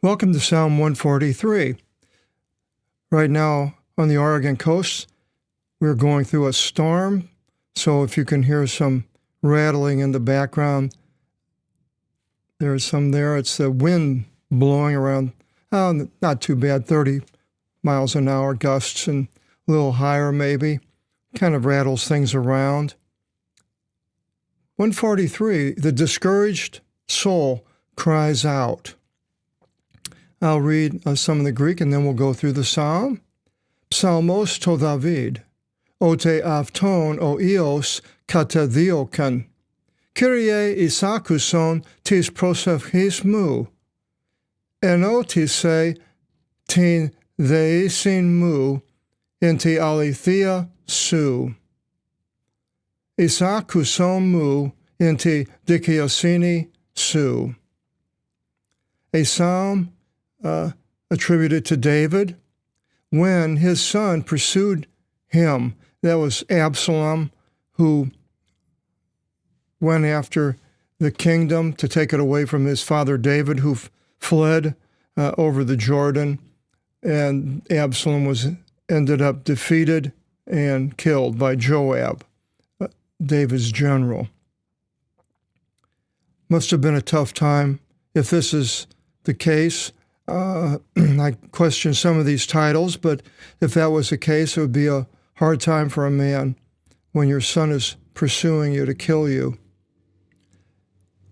Welcome to Psalm 143. Right now on the Oregon coast, we're going through a storm, so if you can hear some rattling in the background, there's some there. It's the wind blowing around, not too bad, 30 miles an hour gusts and a little higher maybe. Kind of rattles things around. 143, the discouraged soul cries out. I'll read some of the Greek and then we'll go through the psalm. Psalmos to David, o te avton o ios katadiokan, Kyrie isakuson tis prosephis mu, eno tise tin theisin mu, inti alethea su. Isakuson mu, inti dikiosini su. A psalm attributed to David when his son pursued him. That was Absalom, who went after the kingdom to take it away from his father David, who fled over the Jordan, and Absalom ended up defeated and killed by Joab, David's general. Must have been a tough time. If this is the case, I question some of these titles, but if that was the case, it would be a hard time for a man when your son is pursuing you to kill you.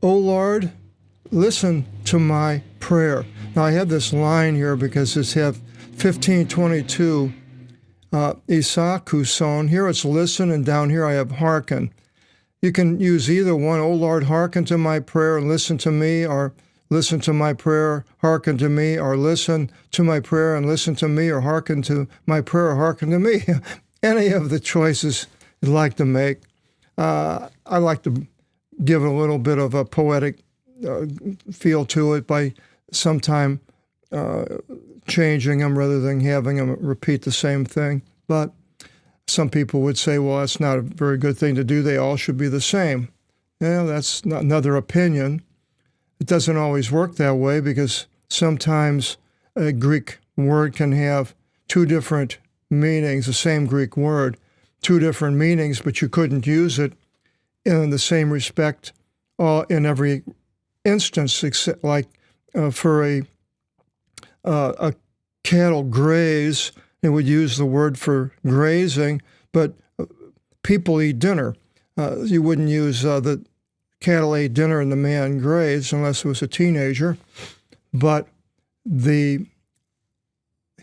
O Lord, listen to my prayer. Now I have this line here because it's have 1522, Isakuson. Here it's listen, and down here I have hearken. You can use either one. O Lord, hearken to my prayer and listen to me, or listen to my prayer, hearken to me, or listen to my prayer and listen to me, or hearken to my prayer, hearken to me. Any of the choices you'd like to make. I like to give a little bit of a poetic feel to it by sometime changing them rather than having them repeat the same thing. But some people would say, well, that's not a very good thing to do. They all should be the same. Yeah, that's another opinion. It doesn't always work that way because sometimes a Greek word can have two different meanings, the same Greek word, two different meanings, but you couldn't use it in the same respect in every instance, except like for a cattle graze, it would use the word for grazing, but people eat dinner. You wouldn't use the cattle ate dinner and the man grazed unless it was a teenager. But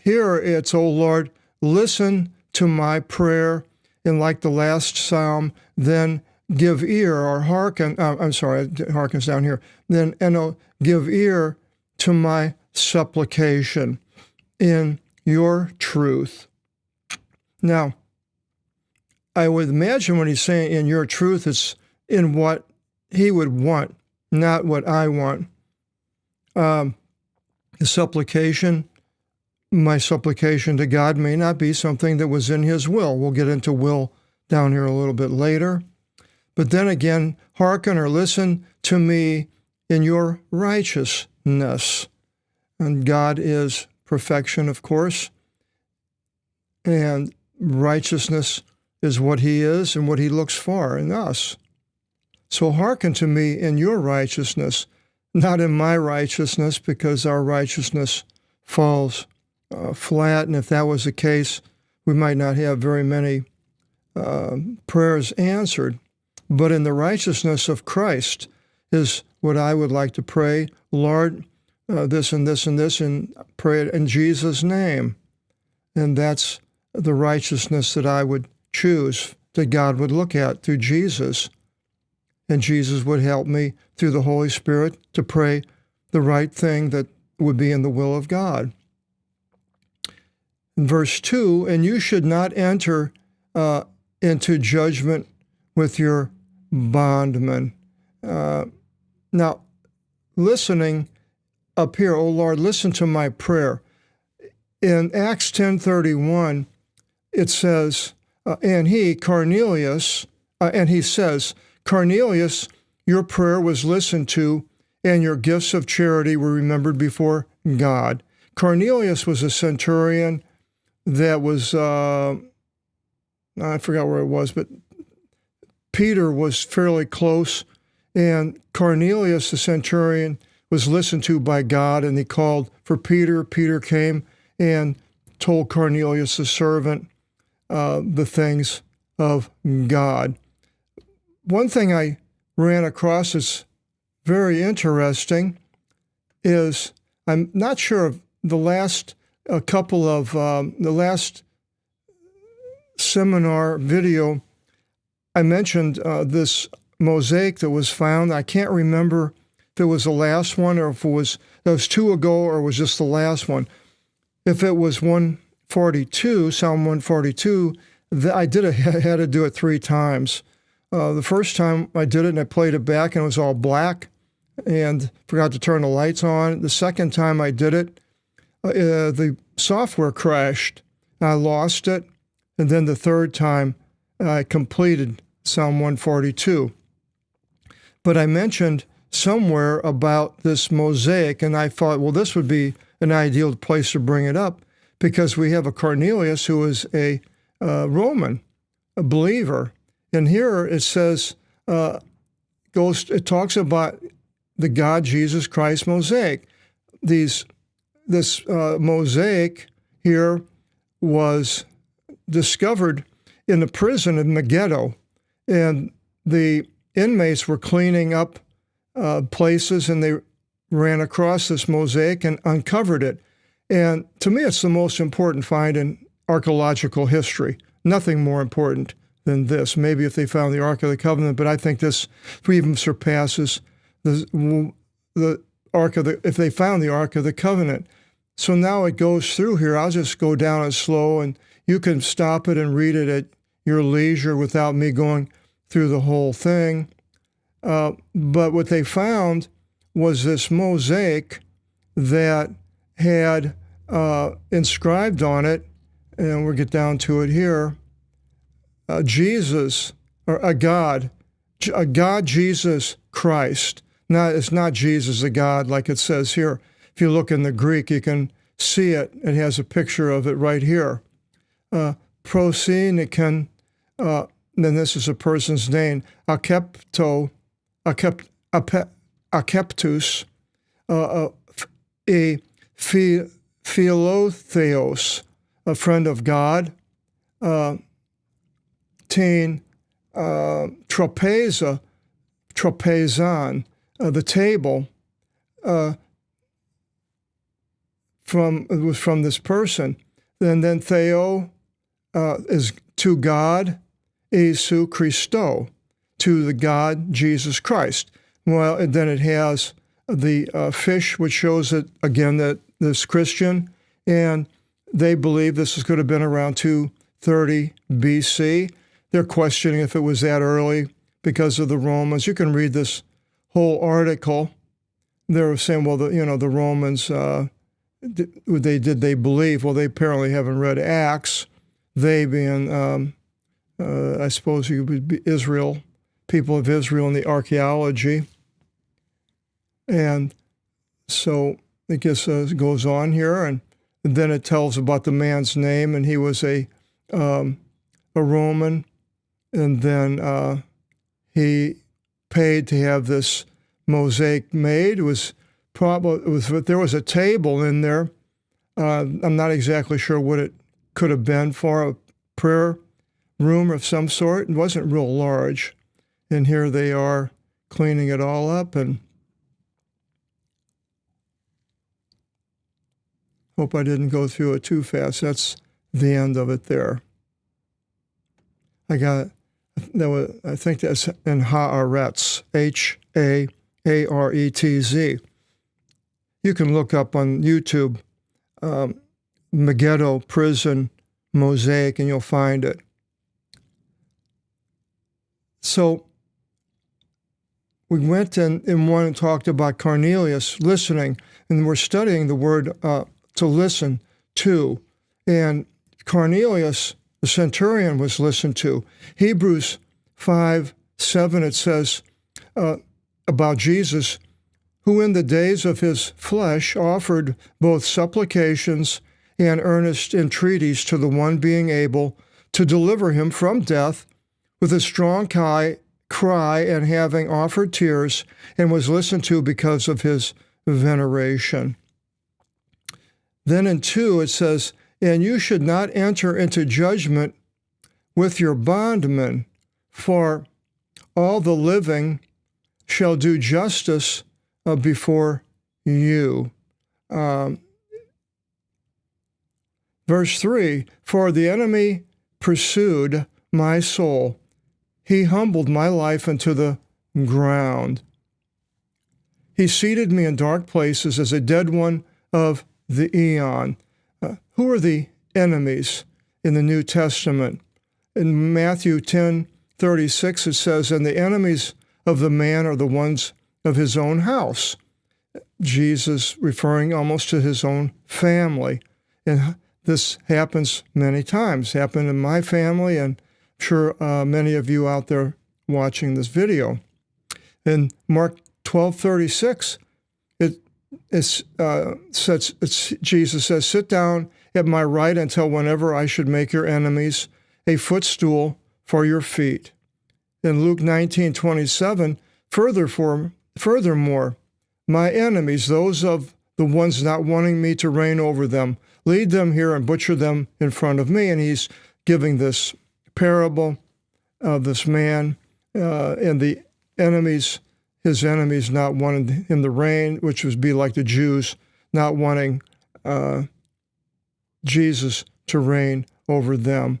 here it's, O Lord, listen to my prayer, and like the last psalm, then give ear or hearken. Hearken's down here. Then give ear to my supplication in your truth. Now, I would imagine when he's saying in your truth, it's in what he would want, not what I want. The supplication, my supplication to God may not be something that was in his will. We'll get into will down here a little bit later. But then again, hearken or listen to me in your righteousness. And God is perfection, of course. And righteousness is what he is and what he looks for in us. So hearken to me in your righteousness, not in my righteousness, because our righteousness falls flat. And if that was the case, we might not have very many prayers answered. But in the righteousness of Christ is what I would like to pray. Lord, this and this and this, and pray it in Jesus' name. And that's the righteousness that I would choose, that God would look at through Jesus. And Jesus would help me through the Holy Spirit to pray the right thing that would be in the will of God. In verse 2, and you should not enter into judgment with your bondman. Now, listening up here, O Lord, listen to my prayer. In Acts 10:31, it says, and he, Cornelius, and he says, Cornelius, your prayer was listened to, and your gifts of charity were remembered before God. Cornelius was a centurion that was, I forgot where it was, but Peter was fairly close, and Cornelius, the centurion, was listened to by God, and he called for Peter. Peter came and told Cornelius, the servant, the things of God. One thing I ran across that's very interesting is, I'm not sure of the last the last seminar video, I mentioned this mosaic that was found. I can't remember if it was the last one or if it was 2 ago or it was just the last one. If it was 142, Psalm 142, I had to do it 3 times. The first time I did it and I played it back and it was all black and forgot to turn the lights on. The second time I did it, the software crashed. I lost it. And then the third time I completed Psalm 142. But I mentioned somewhere about this mosaic, and I thought, well, this would be an ideal place to bring it up because we have a Cornelius who is a Roman, a believer. And here it says, it talks about the God Jesus Christ mosaic. This mosaic here was discovered in the prison in Megiddo, and the inmates were cleaning up places, and they ran across this mosaic and uncovered it. And to me, it's the most important find in archaeological history. Nothing more important than this. Maybe if they found the Ark of the Covenant, but I think this even surpasses the Ark of the, if they found the Ark of the Covenant. So now it goes through here. I'll just go down it slow, and you can stop it and read it at your leisure without me going through the whole thing. But what they found was this mosaic that had inscribed on it, and we'll get down to it here, Jesus, or a God Jesus Christ. Now, it's not Jesus the God like it says here. If you look in the Greek, you can see it. It has a picture of it right here. Prosenican, then this is a person's name, Akeptus, a Philotheos, a friend of God, Tain, Tropezan, the table, it was from this person. And then Theo is to God, Jesu Christo, to the God Jesus Christ. Well, and then it has the fish, which shows it again that this Christian, and they believe this could have been around 230 BC. They're questioning if it was that early because of the Romans. You can read this whole article. They're saying, well, the Romans, they believe? Well, they apparently haven't read Acts. They being, I suppose you would be Israel, people of Israel in the archaeology. And so it goes on here, and then it tells about the man's name, and he was a Roman, and then he paid to have this mosaic made. There was a table in there. I'm not exactly sure what it could have been for, a prayer room of some sort. It wasn't real large. And here they are cleaning it all up, and hope I didn't go through it too fast. That's the end of it there. I think that's in Haaretz, Haretz. You can look up on YouTube Megiddo prison mosaic, and you'll find it. So we went in one and talked about Cornelius listening, and we're studying the word to listen to. And Cornelius, the centurion, was listened to. Hebrews 5:7, it says about Jesus, who in the days of his flesh offered both supplications and earnest entreaties to the one being able to deliver him from death, with a strong cry and having offered tears, and was listened to because of his veneration. Then in 2 it says, and you should not enter into judgment with your bondmen, for all the living shall do justice before you. Verse 3, for the enemy pursued my soul. He humbled my life into the ground. He seated me in dark places as a dead one of the eon. Who are the enemies in the New Testament? In Matthew 10:36 it says, and the enemies of the man are the ones of his own house. Jesus referring almost to his own family. And this happens many times. Happened in my family, and I'm sure many of you out there watching this video. In Mark 12:36, Jesus says, sit down at my right until whenever I should make your enemies a footstool for your feet. In Luke 19:27, furthermore, my enemies, those of the ones not wanting me to reign over them, lead them here and butcher them in front of me. And he's giving this parable of this man and the enemies, his enemies not wanting him to reign, which would be like the Jews not wanting Jesus to reign over them.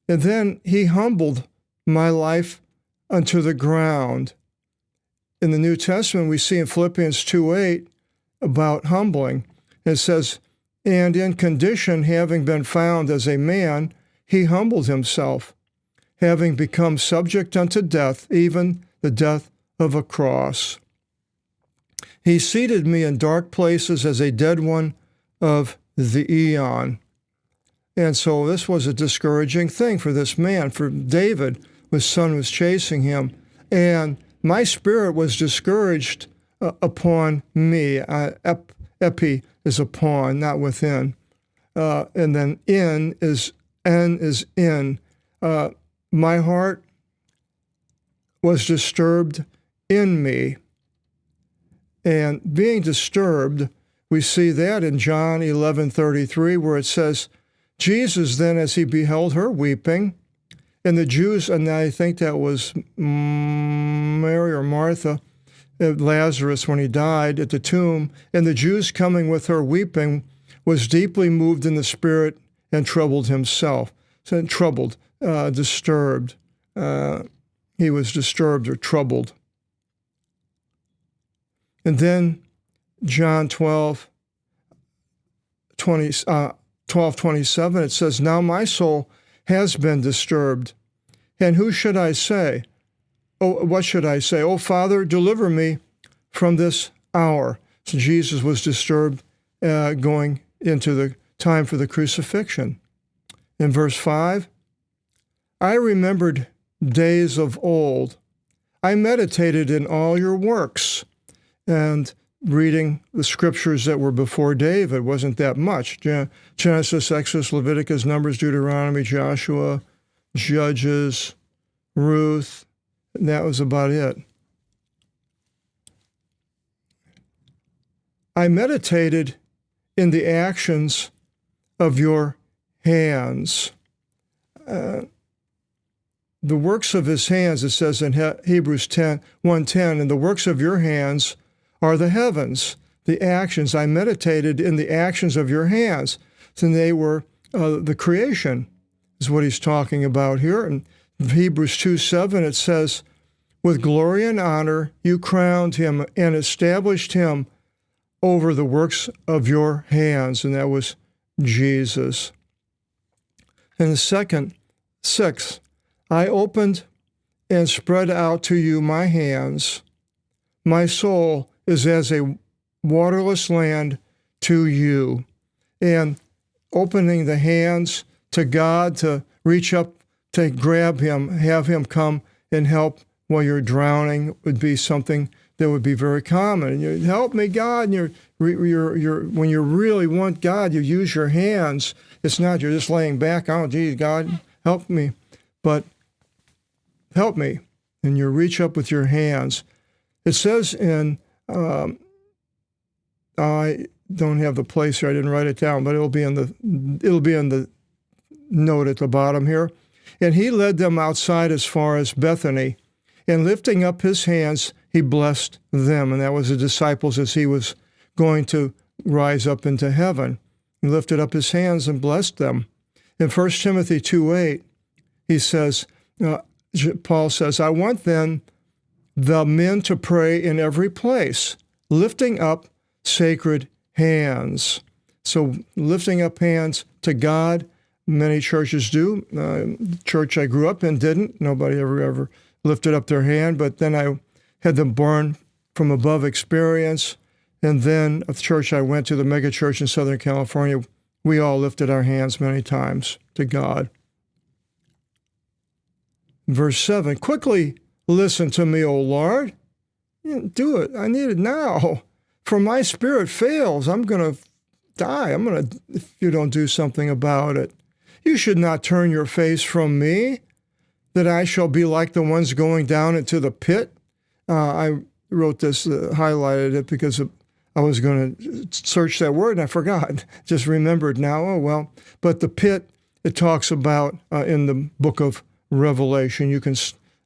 And then he humbled my life unto the ground. In the New Testament, we see in Philippians 2:8 about humbling. It says, and in condition, having been found as a man, he humbled himself, having become subject unto death, even the death of a cross. He seated me in dark places as a dead one of the eon. And so this was a discouraging thing for this man, for David. His son was chasing him, and my spirit was discouraged upon me. Epi is upon, not within. And then N is in. My heart was disturbed in me. And being disturbed, we see that in John 11:33, where it says, Jesus then, as he beheld her weeping, and the Jews, and I think that was Mary or Martha, Lazarus when he died at the tomb, and the Jews coming with her weeping, was deeply moved in the spirit and troubled himself. So troubled, disturbed. He was disturbed or troubled. And then John 12:27, it says, now my soul has been disturbed. And who should I say? Oh, what should I say? Oh, Father, deliver me from this hour. So Jesus was disturbed going into the time for the crucifixion. In verse 5, I remembered days of old. I meditated in all your works. And reading the scriptures that were before David wasn't that much. Genesis, Exodus, Leviticus, Numbers, Deuteronomy, Joshua, Judges, Ruth, and that was about it. I meditated in the actions of your hands. The works of his hands, it says in Hebrews 1:10, and the works of your hands are the heavens, the actions. I meditated in the actions of your hands. And they were the creation, is what he's talking about here. In Hebrews 2:7, it says, with glory and honor you crowned him and established him over the works of your hands. And that was Jesus. And the second, 6, I opened and spread out to you my hands. My soul is as a waterless land to you. And opening the hands to God to reach up, to grab him, have him come and help while you're drowning would be something that would be very common. And you help me, God. And when you really want God, you use your hands. It's not you're just laying back. Oh, geez, God, help me. But help me. And you reach up with your hands. It says in, I don't have the place here. I didn't write it down, but it'll be in the note at the bottom here. And he led them outside as far as Bethany, and lifting up his hands, he blessed them. And that was the disciples as he was going to rise up into heaven. He lifted up his hands and blessed them. In 1 Timothy 2:8, he says, Paul says, I want then the men to pray in every place, lifting up sacred hands. So lifting up hands to God, many churches do. The church I grew up in didn't. Nobody ever lifted up their hand, but then I had the born from above experience. And then a church I went to, the mega church in Southern California, we all lifted our hands many times to God. Verse 7, quickly listen to me, O Lord. Do it. I need it now. For my spirit fails. I'm going to die. If you don't do something about it. You should not turn your face from me, that I shall be like the ones going down into the pit. I wrote this, highlighted it because I was going to search that word and I forgot. Just remembered now. Oh, well. But the pit, it talks about in the book of Revelation. You can,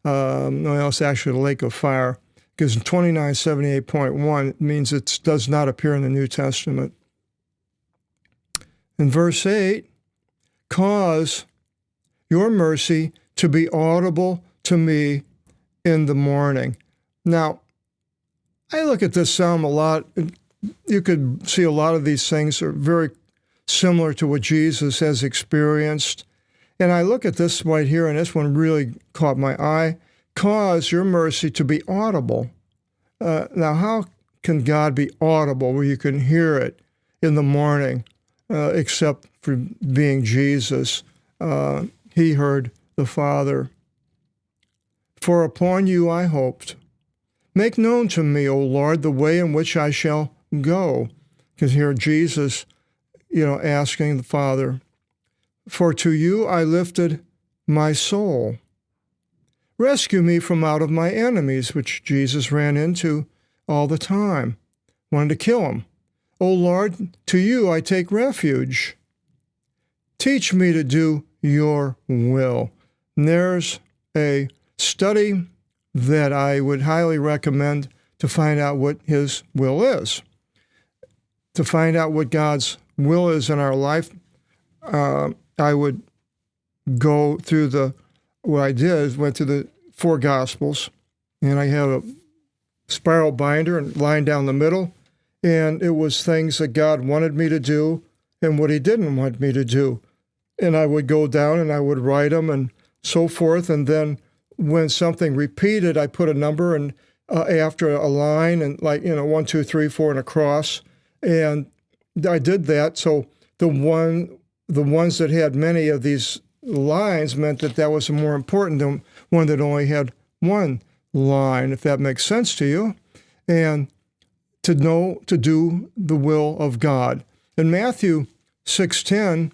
no, it's actually the lake of fire, because 2978.1 means it does not appear in the New Testament. In verse 8, cause your mercy to be audible to me in the morning. Now, I look at this psalm a lot. You could see a lot of these things are very similar to what Jesus has experienced. And I look at this right here, and this one really caught my eye. Cause your mercy to be audible. Now, how can God be audible where you can hear it in the morning, except for being Jesus? He heard the Father. For upon you I hoped. Make known to me, O Lord, the way in which I shall go. Because here Jesus, asking the Father, for to you I lifted my soul. Rescue me from out of my enemies, which Jesus ran into all the time, wanted to kill him. O Lord, to you I take refuge. Teach me to do your will. And there's a study that I would highly recommend to find out what his will is. To find out what God's will is in our life, I would go through what I did is went through the 4 Gospels, and I had a spiral binder and line down the middle, and it was things that God wanted me to do and what he didn't want me to do. And I would go down and I would write them and so forth, and then when something repeated, I put a number and after a line and 1, 2, 3, 4 and a cross, and I did that. So the ones that had many of these lines meant that was more important than one that only had one line, if that makes sense to you, and to know to do the will of God. In Matthew 6:10,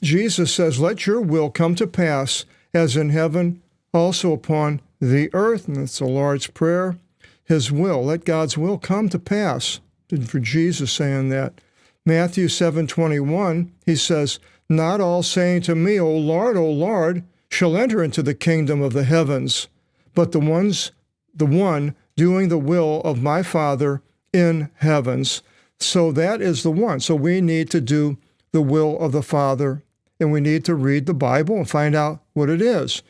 Jesus says, let your will come to pass as in heaven, also upon the earth. And it's the Lord's Prayer. His will, let God's will come to pass. For Jesus saying that. Matthew 7:21, he says, not all saying to me, O Lord, shall enter into the kingdom of the heavens, but the one doing the will of my Father in heavens. So that is the one. So we need to do the will of the Father, and we need to read the Bible and find out what it is.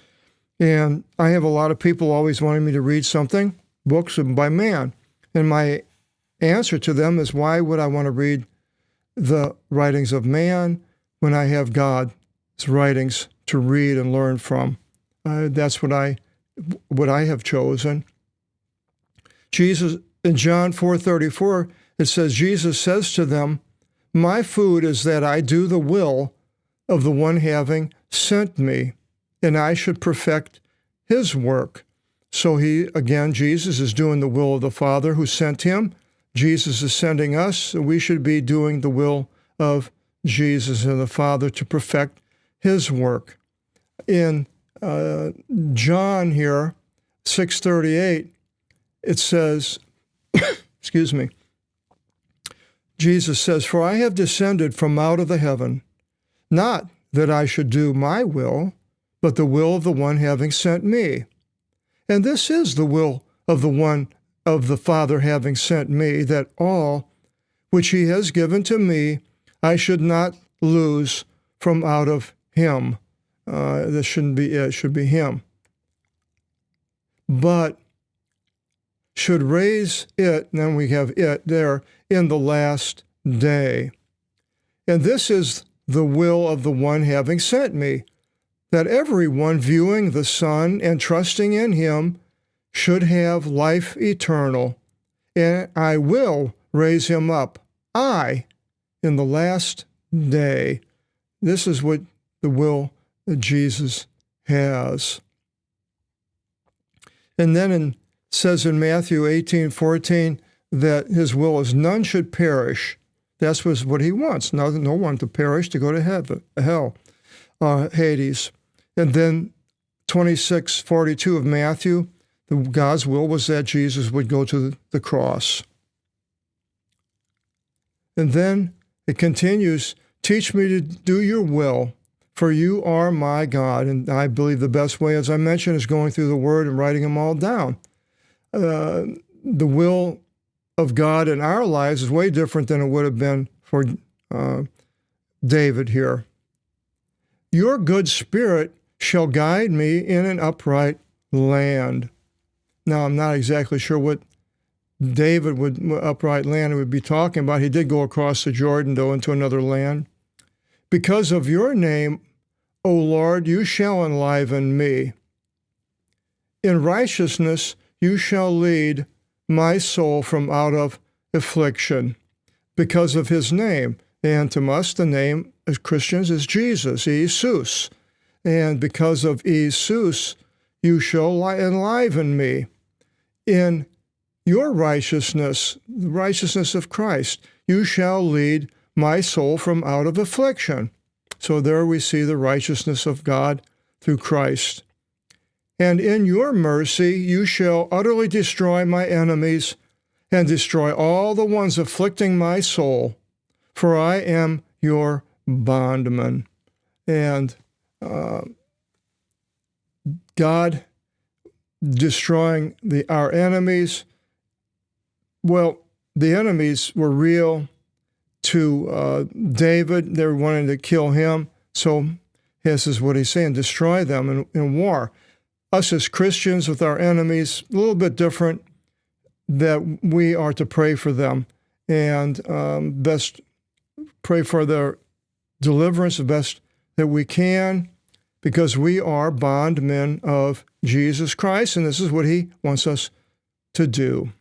And I have a lot of people always wanting me to read something, books by man. And my answer to them is, why would I want to read the writings of man when I have God's writings to read and learn from? That's what I have chosen. Jesus, in John 4:34, it says, Jesus says to them, my food is that I do the will of the one having sent me, and I should perfect his work. So Jesus is doing the will of the Father who sent him. Jesus is sending us, so we should be doing the will of Jesus and the Father to perfect his work. In John here, 6:38, it says, excuse me, Jesus says, "For I have descended from out of the heaven, not that I should do my will, but the will of the one having sent me. And this is the will of the one of the Father having sent me, that all which he has given to me, I should not lose from out of him." This shouldn't be it, should be him. "But should raise it," and then we have it there, "in the last day. And this is the will of the one having sent me, that everyone viewing the Son and trusting in him should have life eternal, and I will raise him up, in the last day." This is what the will that Jesus has. And then it says in Matthew 18:14 that his will is none should perish. That's what he wants, no one to perish, to go to hell, Hades. And then 26:42 of Matthew, God's will was that Jesus would go to the cross. And then it continues, "Teach me to do your will, for you are my God." And I believe the best way, as I mentioned, is going through the Word and writing them all down. The will of God in our lives is way different than it would have been for David here. "Your good spirit shall guide me in an upright land." Now, I'm not exactly sure what upright land would be talking about. He did go across the Jordan, though, into another land. "Because of your name, O Lord, you shall enliven me. In righteousness you shall lead my soul from out of affliction." Because of his name. And to us, the name as Christians is Jesus, Jesus. And because of Jesus, you shall enliven me. In your righteousness, the righteousness of Christ, you shall lead my soul from out of affliction. So there we see the righteousness of God through Christ. "And in your mercy you shall utterly destroy my enemies and destroy all the ones afflicting my soul, for I am your bondman." And God destroying our enemies. Well, the enemies were real to David. They were wanting to kill him. So this is what he's saying, destroy them in war. Us as Christians with our enemies, a little bit different, that we are to pray for them and best pray for their deliverance the best that we can, because we are bondmen of Jesus Christ, and this is what he wants us to do.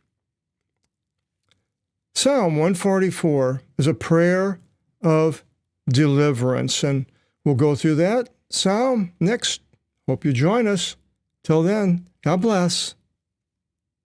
Psalm 144 is a prayer of deliverance, and we'll go through that psalm next. Hope you join us. Till then, God bless.